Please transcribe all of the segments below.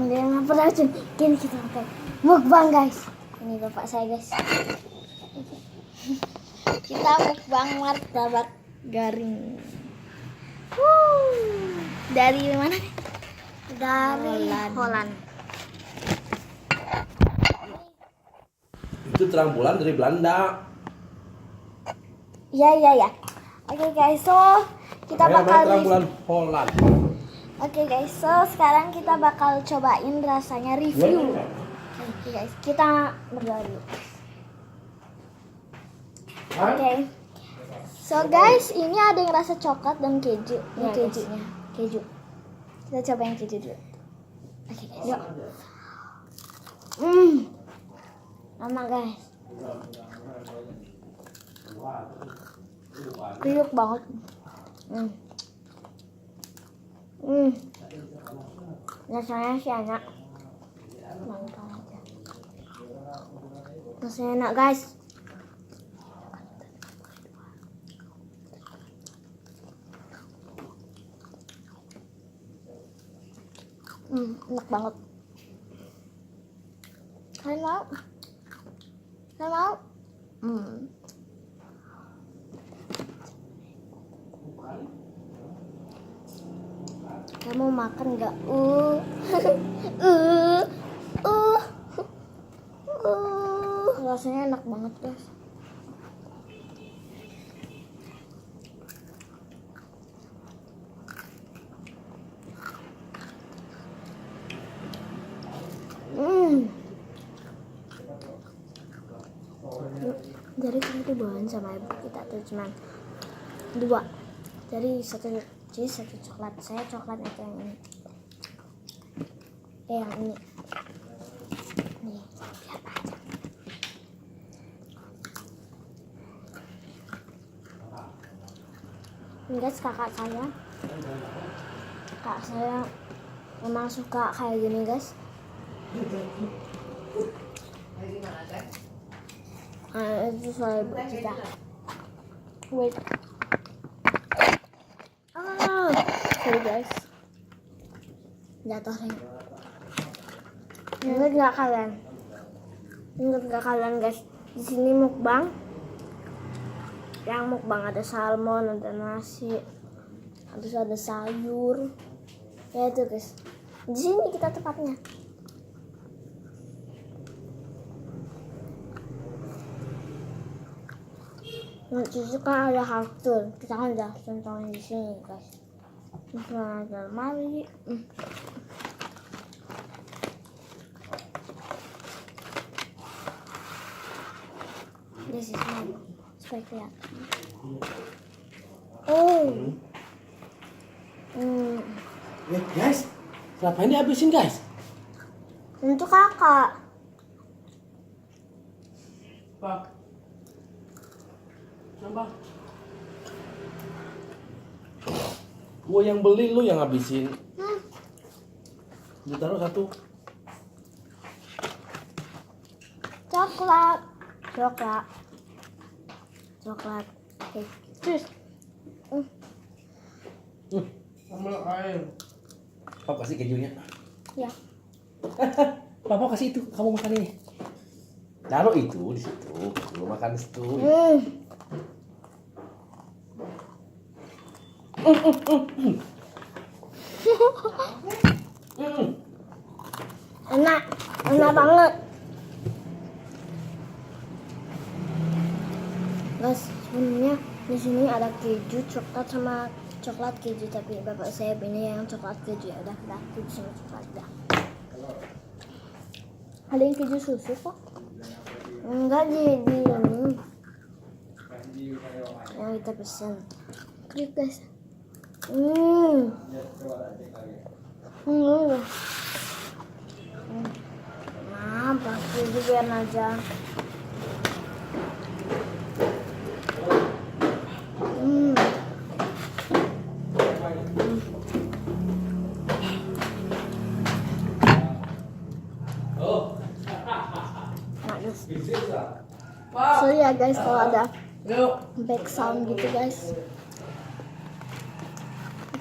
Dia ngapa racun? Kini kita makan mukbang guys. Ini bapak saya guys. Kita mukbang martabak garing. Dari mana? Dari Holland. Itu terang bulan dari Belanda. Ya. Oke guys, so kita bakal terang bulan Holland. Oke guys, so sekarang kita bakal cobain rasanya review. Oke guys, kita berdoa dulu. Oke. So guys, ini ada yang rasa coklat dan keju. Ini kejunya. Keju. Kita coba yang keju dulu. Oke guys, yuk. Enak guys. Kriuk banget. Rasanya sih enak. Mantap aja. Rasanya enak guys. Enak banget. Kalian mau? Kalian mau? Kamu makan nggak? Rasanya enak banget guys. Jadi kita tuh bawain sama ibu kita tuh cuman 2. Jadi satu cheese, 1 coklat. Saya coklat atau yang ini? Yang ini. Nih, lihat aja. Ini guys, kakak saya memang suka kayak gini guys. Itu soal ibu kita. Wait. Sorry guys. Jatuh nih. Ingat nggak kalian guys? Di sini mukbang. Yang mukbang ada salmon, ada nasi, terus ada sayur. Ya itu guys. Di sini kita tepatnya. Nanti kan ada kartun, kita kan udah contohin di sini guys. Misalnya ada lemari. This is my supaya kelihatan. Guys, kenapa ini habisin guys? Untuk kakak. Pak. Coba. Gua yang beli, lu yang habisin. Ditaruh 1. Coklat. Oke. Terus. Ambil air. Papa kasih kejunya. Ya. Papa kasih itu, kamu makan ini. Taruh itu di situ. Lu makan di situ. Enak banget. Guys, sebenarnya di sini ada keju, coklat sama coklat keju, tapi bapak saya ini yang coklat keju. Ya udah keju sama coklat dah. Ada yang keju susu kok? Enggak di ini. Yang kita pesan. Klik guys. Nah, pasti biar aja. Sorry ya guys kalau ada back sound gitu guys.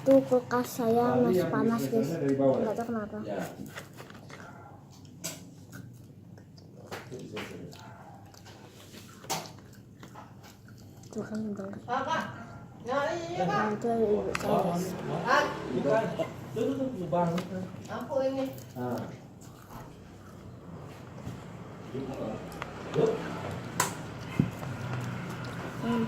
itu kulkas saya masih panas guys, nggak tahu kenapa. Ya. Tuh kan udah. Kakak. Nah, ini Nah, Kak. itu ada ibu saya. Kak, Bukan. Tuh lubang. aku ini. Nah. Yuk. Hmm.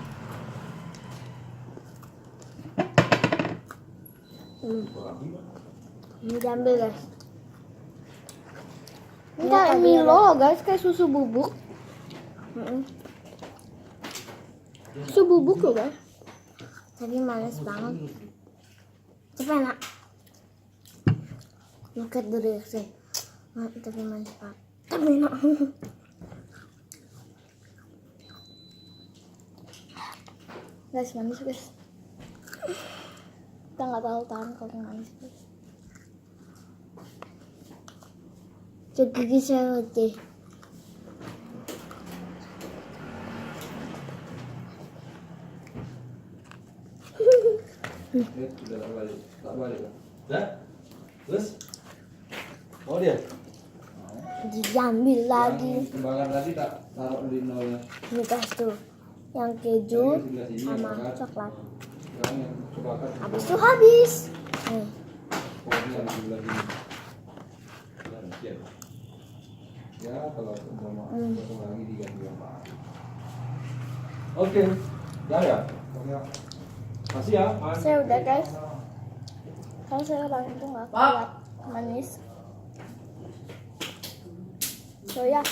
Ini diambil guys. Ini Ini kayak tadi Milo guys, kayak susu bubuk. Susu bubuk loh guys. Tapi manis banget. Coba enak. Makan dulu ya sih. Tapi manis banget. Tapi enak. Guys, manis guys. Kita nggak tahu tahan kalau manis guys. Cek gigi saya aja. Sudah tak balik. Tak balik kan? Dah? Terus? Oh dia? Diambil lagi. Yang kembangan tadi tak taruh di nolnya. Ini guys tuh. Yang keju Yang sebelah sini, sama yang coklat. Sekarang yang kebakar. Habis itu habis. Nih. Oh, ini yang di sebelah sini. Ya, ya kalau umpama kosong lagi diganti yang baru. Oke. Dah ya? Oke. Masih ya, Man. Saya udah guys. Kalau saya orang itu nggak kuat manis. So ya,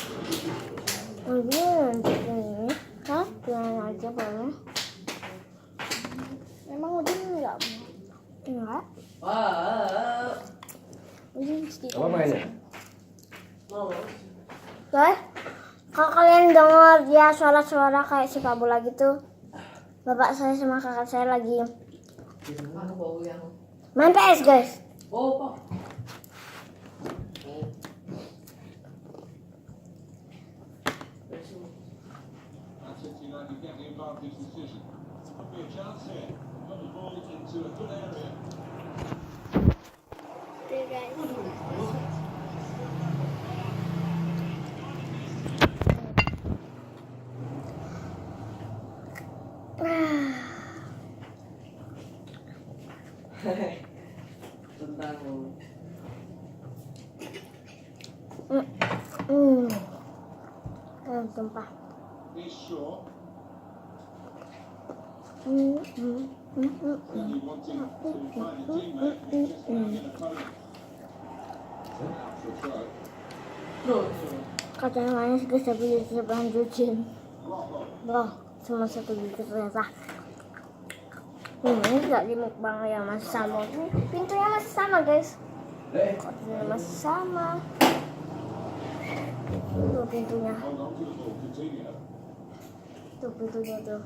Ini. hah? Jangan aja boleh. Memang udah nggak mau. Enggak. Udah sedikit. Apa mainnya? Mau. Guys, kalau kalian dengar ya suara-suara kayak sepak bola gitu, bapak saya sama kakak saya lagi Anu bau yang. main PS guys. Oh, Pak. Manchester United get the advantage decision. Could be a chance here. Got the ball into a good area. Tentang Tumpah. He's sure. Hmm. Certainly wanting to find a teammate. He's just going to get a opponent. Out for a throw. Terus. Katanya manis guys, tapi tetap lanjutin. Rojo. Bro, cuma satu bibir ternyata. Ini nggak di mukbang yang masih sama. Pintunya masih sama guys. Pintunya masih sama. Tuh pintunya. Hold on to the ball. Coutinho. Tuh pintunya tuh.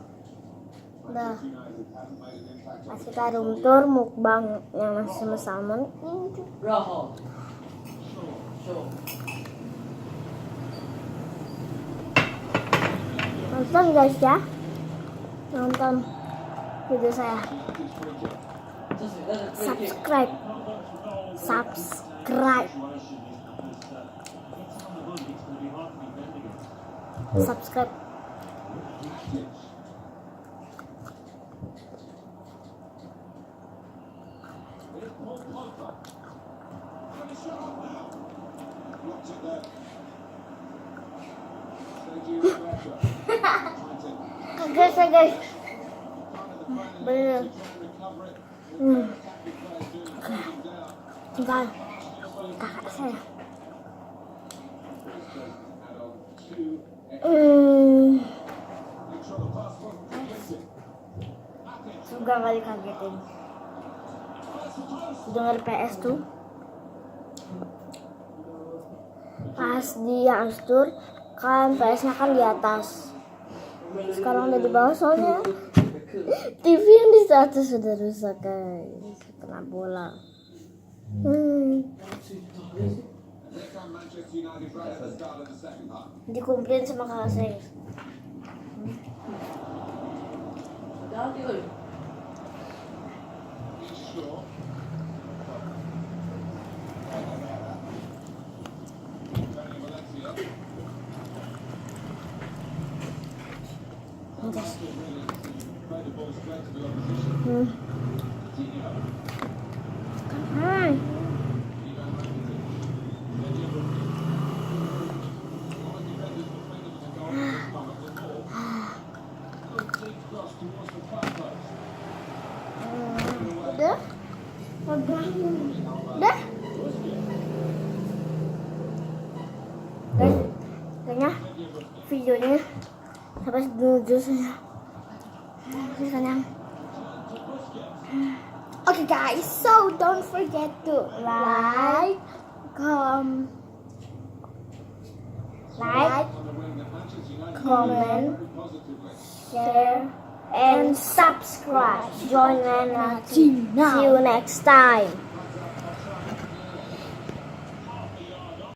Udah. United haven't made an impact on Pas kita room tour mukbang yang masih sama-sama. Rojo. Show. Nonton guys ya. Nonton video saya. Terus ada free kick. Subscribe. Subscribe. Subscribe. Blocked it there. Sergio Roberto. Trying to Guys ya guys. Bener. recover it. Hmm. Attacking players doing it, holding down. Tinggal kakak saya. Add on two. Make sure the pass wasn't completed. Matic. Juga kali kagetin. Dengar PS tuh. Pas dia anstur kan PS-nya kan di atas. Sekarang udah di bawah soalnya TV yang di atas sudah rusak guys. Kena bola. Next time Manchester United right at the start of the second half. Dikomplain sama kakak saya. Hati-hati oi. He's sure. Anjas. Hai. Udah? Udah? Guys, kayaknya videonya sampai dulu saja. Sayang. Okay guys, so don't forget to like, comment, share, and subscribe. Join Lena. See you next time.